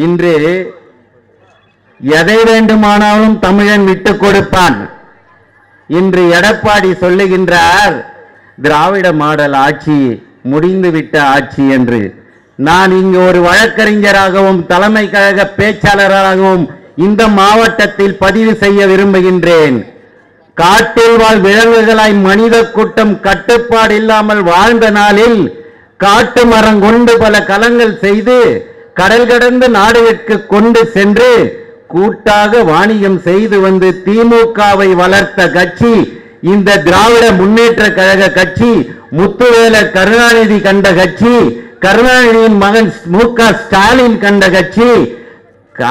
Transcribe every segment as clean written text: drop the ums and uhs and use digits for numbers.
இன்று எதை வேண்டுமானாலும் தமிழன் விட்டுக் கொடுப்பான். இன்று எடப்பாடி சொல்லுகின்றார் திராவிட மாடல் ஆட்சி முடிந்துவிட்ட ஆட்சி என்று. நான் இங்கு ஒரு வழக்கறிஞராகவும் தலைமை கழக பேச்சாளராகவும் இந்த மாவட்டத்தில் பதிவு செய்ய விரும்புகின்றேன். காட்டில் வாழ் விலங்குகளாய் மனித கூட்டம் கட்டுப்பாடு இல்லாமல் வாழ்ந்த நாளில் காட்டு மரம் கொண்டு பல கலங்கள் செய்து கடல் கடந்து நாடுகளுக்கு கொண்டு சென்று கூட்டாக வாணிகம் செய்து வந்து திமுகவை வளர்த்த கட்சி இந்த திராவிட முன்னேற்ற கழக கட்சி. முத்துவேல கருணாநிதி கண்ட கட்சி, கருணாநிதியின் மகன் மு.க. ஸ்டாலின் கண்ட கட்சி.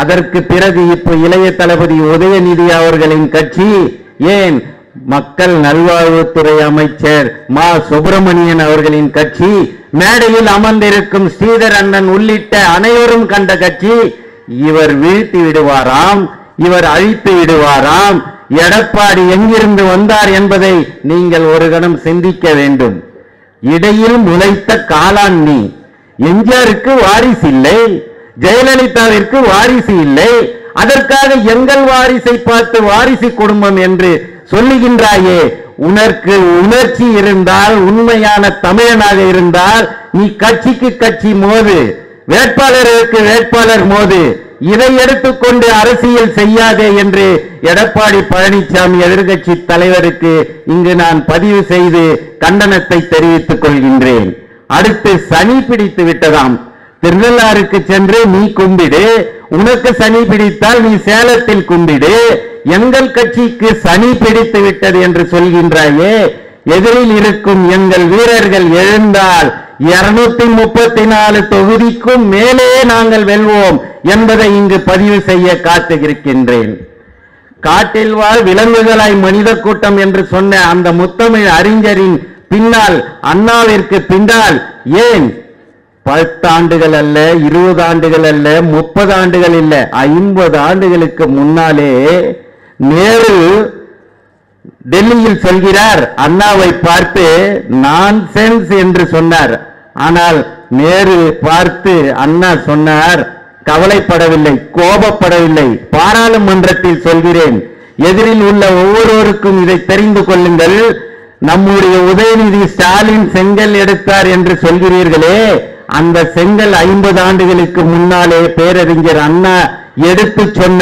அதற்கு பிறகு இப்ப இளைய தளபதி உதயநிதி அவர்களின் கட்சி, ஏன் மக்கள் நல்வாழ்வுத்துறை அமைச்சர் மா சுப்பிரமணியன் அவர்களின் கட்சி, மேடையில் அமர்ந்திருக்கும் ஸ்ரீதர் அண்ணன் உள்ளிட்ட அனைவரும் கண்ட கட்சி. இவர் வீழ்த்தி விடுவாராம், இவர் அழித்து விடுவாராம். எடப்பாடி எங்கிருந்து வந்தார் என்பதை நீங்கள் ஒரு கணம் சிந்திக்க வேண்டும். இடையில் முளைத்த காளான் நீ. எம்ஜிஆருக்கு வாரிசு இல்லை, ஜெயலலிதாவிற்கு வாரிசு இல்லை, அதற்காக எங்கள் வாரிசை பார்த்து வாரிசு குடும்பம் என்று சொல்லுகின்றாயே. உனக்கு உணர்ச்சி இருந்தால், உண்மையான தமிழனாக இருந்தால் நீ கட்சிக்கு கட்சி மோது, வேட்பாளருக்கு வேட்பாளர் மோது. இதை எடுத்துக்கொண்டு அரசியல் செய்யாதே என்று எடப்பாடி பழனிசாமி எதிர்க்கட்சி தலைவருக்கு இங்கு நான் பதிவு செய்து கண்டனத்தை தெரிவித்துக் கொள்கின்றேன். அடுத்து சனி பிடித்து விட்டதாம். திருநள்ளாருக்கு சென்று நீ கும்பிடு, உனக்கு சனி பிடித்தால் நீ சேலத்தில் கும்பிடு. எங்கள் கட்சிக்கு சனி பிடித்து விட்டது என்று சொல்கின்றாயே. எதிரில் இருக்கும் எங்கள் வீரர்கள் எழுந்தால் 234 தொகுதிக்கும் மேலே நாங்கள் வெல்வோம் என்பதை இங்கு பதிவு செய்ய காத்திருக்கின்றேன். காட்டில் வாழ் விலங்குகளாய் மனித கூட்டம் என்று சொன்ன அந்த முத்தமிழ் அறிஞரின் பின்னால், அண்ணாவிற்கு பின்னால் ஏன் 10 ஆண்டுகள் அல்ல, 20 ஆண்டுகள் அல்ல, 30 ஆண்டுகள் இல்ல, 50 ஆண்டுகளுக்கு முன்னாலே நேரு டெல்லியில் சொல்கிறார், அண்ணாவை பார்த்து நான்சென்ஸ் என்று சொன்னார். ஆனால் நேரு பார்த்து அண்ணா சொன்னார், கவலைப்படவில்லை, கோபப்படவில்லை. பாராளுமன்றத்தில் சொல்கிறேன், எதிரில் உள்ள ஒவ்வொருவருக்கும் இதை தெரிந்து கொள்ளுங்கள். நம்முடைய உதயநிதி ஸ்டாலின் செங்கல் எடுத்தார் என்று சொல்கிறீர்களே, அந்த செங்கல் 50 ஆண்டுகளுக்கு முன்னாலே பேரறிஞர் அண்ணா எடுத்து சொன்ன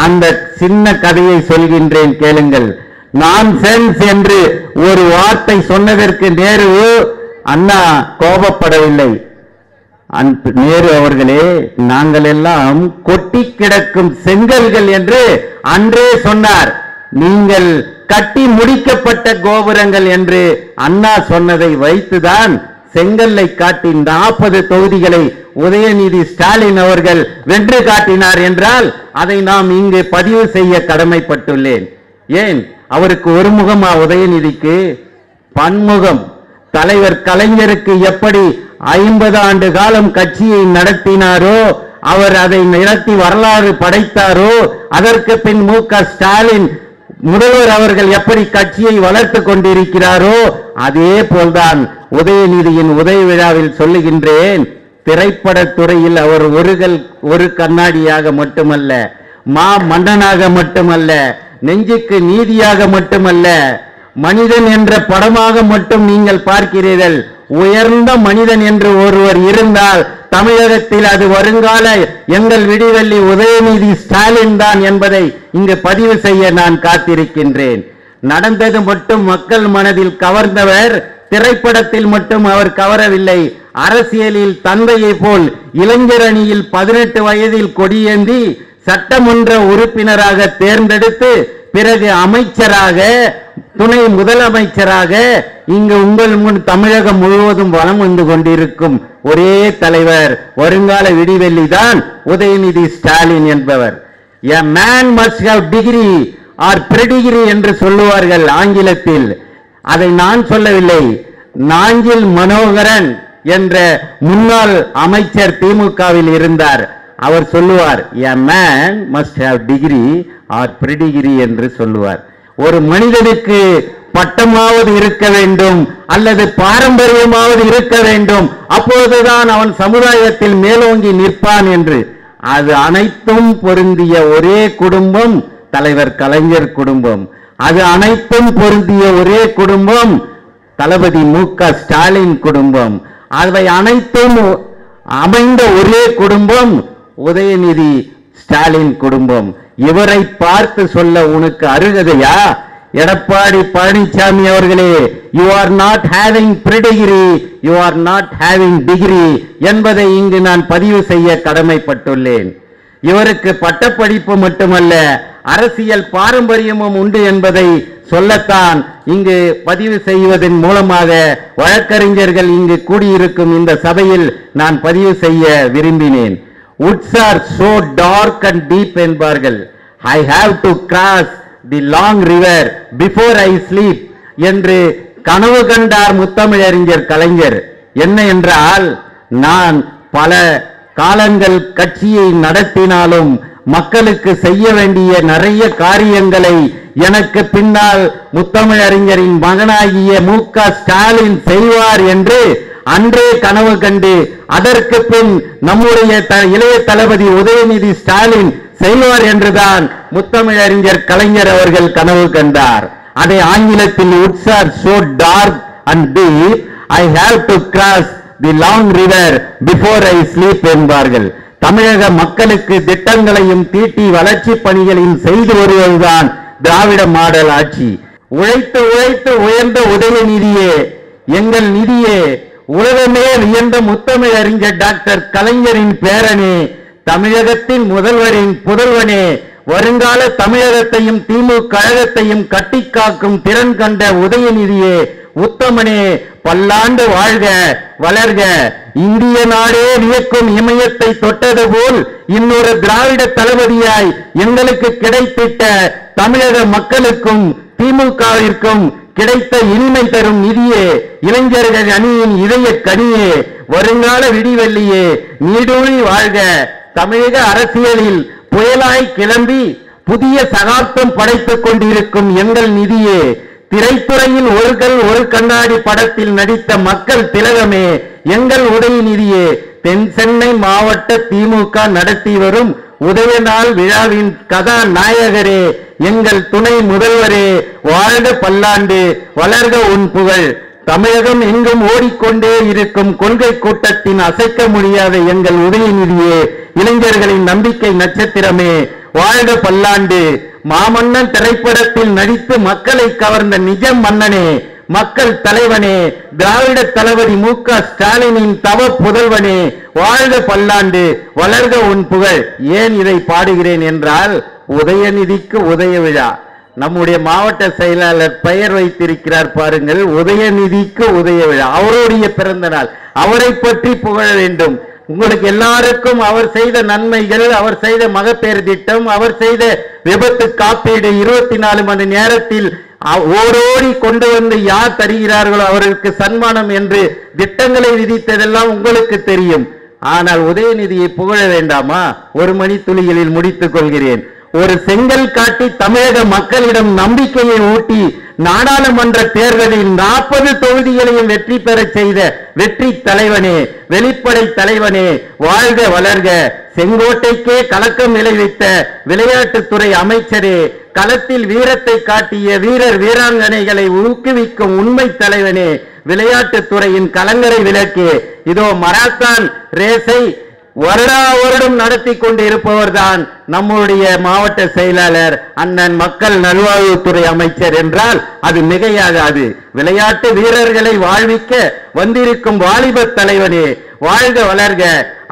அந்த சின்ன கதையை சொல்கின்றேன், கேளுங்கள். நான்சென்ஸ் என்று ஒரு வார்த்தை சொன்னதற்கு நேரு அண்ணா கோபப்படவில்லை. நேரு அவர்களே, நாங்கள் எல்லாம் கொட்டி கிடக்கும் செங்கல்கள் என்று அன்றே சொன்னார். நீங்கள் கட்டி முடிக்கப்பட்ட கோபுரங்கள் என்று அண்ணா சொன்னதை வைத்துதான் செங்கல்லை காட்டி 40 தொகுதிகளை உதயநிதி ஸ்டாலின் அவர்கள் வென்று காட்டினார் என்றால் அதை நாம் இங்கு பதிவு செய்ய கடமைப்பட்டுள்ளேன். ஏன் அவருக்கு ஒரு முகமா உதயநிதிக்கு? பன்முகம். தலைவர் கலைஞருக்கு எப்படி 50 ஆண்டு காலம் கட்சியை நடத்தினாரோ, அவர் அதை நடத்தி வரலாறு படைத்தாரோ, அதற்கு பின் மு.க. ஸ்டாலின் முதல்வர் அவர்கள் எப்படி கட்சியை வளர்த்து கொண்டிருக்கிறாரோ, அதே போல்தான் உதயநிதியின் உதய விழாவில் சொல்லுகின்றேன். திரைப்படத்துறையில் அவர் ஒரு கண்ணாடியாக மட்டுமல்ல, மா மன்னனாக மட்டுமல்ல, நெஞ்சுக்கு நீதியாக மட்டுமல்ல, மனிதன் என்ற படமாக மட்டும் நீங்கள் பார்க்கிறீர்கள். உயர்ந்த மனிதன் என்று ஒருவர் இருந்தால் தமிழகத்தில் அது வருங்கால எங்கள் விடிவெள்ளி உதயநிதி ஸ்டாலின் தான் என்பதை இங்கு பதிவு செய்ய நான் காத்திருக்கின்றேன். நடந்தது மட்டும் மக்கள் மனதில் கவர்ந்தவர், திரைப்படத்தில் மட்டும் அவர் கவரவில்லை. அரசியலில் தந்தையை போல் இளைஞர் அணியில் 18 வயதில் கொடியேந்தி சட்டமன்ற உறுப்பினராக தேர்ந்தெடுத்து பிறகு அமைச்சராக, துணை முதலமைச்சராக இங்கு உங்கள் முன் தமிழகம் முழுவதும் வலம் வந்து கொண்டிருக்கும் ஒரே தலைவர் வருங்கால விடிவெள்ளி தான் உதயநிதி ஸ்டாலின் என்பவர். A man must have degree or pedigree என்று சொல்லுவார்கள் ஆங்கிலத்தில். அதை நான் சொல்லவில்லை, நாஞ்சில் மனோகரன் என்ற முன்னாள் அமைச்சர் திமுகவில் இருந்தார், அவர் சொல்லுவார், a man must have degree or pedigree என்று சொல்லுவார். ஒரு மனிதனுக்கு பட்டமாவது இருக்க வேண்டும் அல்லது பாரம்பரியமாவது இருக்க வேண்டும், அப்போதுதான் அவன் சமுதாயத்தில் மேலோங்கி நிற்பான் என்று. அது அனைத்தும் பொருந்திய ஒரே குடும்பம் தலைவர் கலைஞர் குடும்பம். அது அனைத்தும் பொருந்திய ஒரே குடும்பம் தளபதி மு.க. ஸ்டாலின் குடும்பம். அவை அனைத்தும் அமைந்த ஒரே குடும்பம் உதயநிதி ஸ்டாலின் குடும்பம். இவரை பார்த்து சொல்ல உனக்கு அருகதையா? எடப்பாடி பழனிசாமி அவர்களே, you are not having pre degree, you are not having degree என்பதை இங்கு நான் பதிவு செய்ய கடமைப்பட்டுள்ளேன். இவருக்கு பட்டப்படிப்பு மட்டுமல்ல, அரசியல் பாரம்பரியமும் உண்டு என்பதை சொல்லத்தான் இங்கு பதிவு செய்வதன் மூலமாக வழக்கறிஞர்கள் இங்கு கூடியிருக்கும் இந்த சபையில் நான் பதிவு செய்ய விரும்பினேன். Woods are so dark and deep என்பார்கள். I have to cross the long river before I sleep என்று கனவு கண்டார் முத்தமிழறிஞர் கலைஞர். என்ன என்றால், நான் பல காலங்கள் கட்சியை நடத்தினாலும் மக்களுக்கு செய்ய வேண்டிய நிறைய காரியங்களை எனக்கு பின்னால் முத்தமிழறிஞரின் மகனாகிய மு.க. ஸ்டாலின் செய்வார் என்று அன்றே கனவு கண்டு, அதற்கு பின் நம்முடைய இளைய தளபதி உதயநிதி ஸ்டாலின் செய்வார் என்றுதான் முத்தமிழறிஞர் கலைஞர் அவர்கள் கனவு கண்டார். அதை ஆங்கிலத்தில் Woods are so dark and deep, I have to cross the long river before I sleep என்பார்கள். தமிழக மக்களுக்கு திட்டங்களையும் தீட்டி வளர்ச்சி பணிகளையும் செய்து வருவதுதான் திராவிட மாடல் ஆட்சி. உழைத்து உழைத்து உயர்ந்த உதயநிதியே, எங்கள் நிதியே, உலகமே வியந்த முத்தமிழறிஞர் டாக்டர் கலைஞரின் பேரனே, தமிழகத்தின் முதல்வரின் புதல்வனே, வருங்கால தமிழகத்தையும் திமுக கழகத்தையும் கட்டி காக்கும் திறன் கண்ட உதயநிதியே, உத்தமனே, பல்லாண்டு வாழ்க வளர்க. இந்திய நாடே வியக்கும் இமயத்தை தொட்டது போல் இன்னொரு திராவிட தளபதியாய் எங்களுக்கு கிடைத்திட்ட தமிழக மக்களுக்கும் திமுகவிற்கும் கிடைத்த இனிமை தரும் நிதியே, இளைஞர்கள் அணியின் இதய கனியே, வருங்கால விடிவெள்ளியே, நீடூழி வாழ்க. தமிழக அரசியலில் புயலாய் கிளம்பி புதிய சகாப்தம் படைத்துக் கொண்டிருக்கும் எங்கள் நிதியே, திரைத்துறையில் ஒரு கல் ஒரு கண்ணாடி படத்தில் நடித்த மக்கள் திலகமே, எங்கள் உதயநிதியே, தென் சென்னை மாவட்ட திமுக நடத்தி வரும் உதயநாள் விழாவின் கதாநாயகரே, எங்கள் துணை முதல்வரே, வாழ்க பல்லாண்டு வளர்க உன் புகழ். தமிழகம் எங்கும் ஓடிக்கொண்டே இருக்கும் கொள்கை கூட்டத்தின் அசைக்க முடியாத எங்கள் உதயநிதியே, இளைஞர்களின் நம்பிக்கை நட்சத்திரமே, வாழ்க பல்லாண்டு. மாமன்னன் திரைப்படத்தில் நடித்து மக்களை கவர்ந்த நிஜ மன்னனே, மக்கள் தலைவனே, திராவிட தளபதி மு.க. ஸ்டாலினின் தவ புதல்வனே, வாழ்க பல்லாண்டு வளர்க உன் புகழ். ஏன் இதை பாடுகிறேன் என்றால், உதயநிதிக்கு உதய விழா. நம்முடைய மாவட்ட செயலாளர் பெயர் வைத்திருக்கிறார் பாருங்கள், உதயநிதிக்கு உதய விழா. அவருடைய பிறந்த நாள், அவரை பற்றி புகழ வேண்டும். உங்களுக்கு எல்லாருக்கும் அவர் செய்த நன்மைகள், அவர் செய்த மகப்பேறு திட்டம், அவர் செய்த விபத்து காப்பீடு 24 மணி நேரத்தில் ஓடோடி கொண்டு வந்து யார் தருகிறார்களோ அவர்களுக்கு சன்மானம் என்று திட்டங்களை விதித்ததெல்லாம் உங்களுக்கு தெரியும். ஆனால் உதயநிதியை புகழ வேண்டாமா? ஒரு மணி துளிகளில் முடித்துக் கொள்கிறேன். ஒரு செங்கல் காட்டி தமிழக மக்களிடம் நம்பிக்கையை ஊட்டி நாடாளுமன்ற தேர்தலில் 40 தொகுதிகளையும் வெற்றி பெற செய்த வெற்றி தலைவனே, வெளிப்படை தலைவனே, வாழ்க வளர்க. செங்கோட்டைக்கே கலக்கம் விளைவித்த விளையாட்டுத்துறை அமைச்சரே, களத்தில் வீரத்தை காட்டிய வீரர் வீராங்கனைகளை ஊக்குவிக்கும் உண்மை தலைவனே, விளையாட்டுத்துறையின் கலங்கரை விளக்கு. இதோ மராத்தான் ரேஸை வருடம் நடத்தி கொண்டு இருப்பவர் தான் நம்முடைய மாவட்ட செயலாளர் அண்ணன் மக்கள் நல்வாழ்வுத்துறை அமைச்சர் என்றால் அது மிகையாகாது. விளையாட்டு வீரர்களை வாழ்விக்க வந்திருக்கும் வாலிப தலைவனே, வாழ்க வளர்க.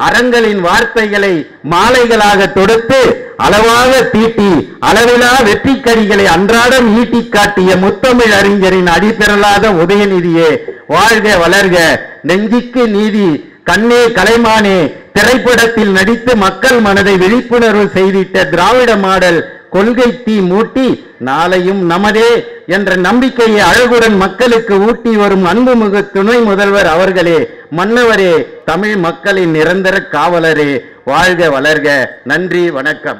அரங்களின் வார்த்தைகளை மாலைகளாக தொடுத்து அளவாக தீட்டி அளவிலா வெற்றி கரிகளை அன்றாடம் ஈட்டி காட்டிய முத்தமிழ் அறிஞரின் அடிபெறலாத உதயநிதியே, வாழ்க வளர்க. நெஞ்சுக்கு நீதி, கண்ணே கலைமானே திரைப்படத்தில் நடித்து மக்கள் மனதை விழிப்புணர்வு செய்திட்ட திராவிட மாடல் கொள்கை தீ மூட்டி நாளையும் நமதே என்ற நம்பிக்கையை அழகுடன் மக்களுக்கு ஊட்டி வரும் அன்புமிகு துணை முதல்வர் அவர்களே, மன்னவரே, தமிழ் மக்களின் நிரந்தர காவலரே, வாழ்க வளர்க. நன்றி, வணக்கம்.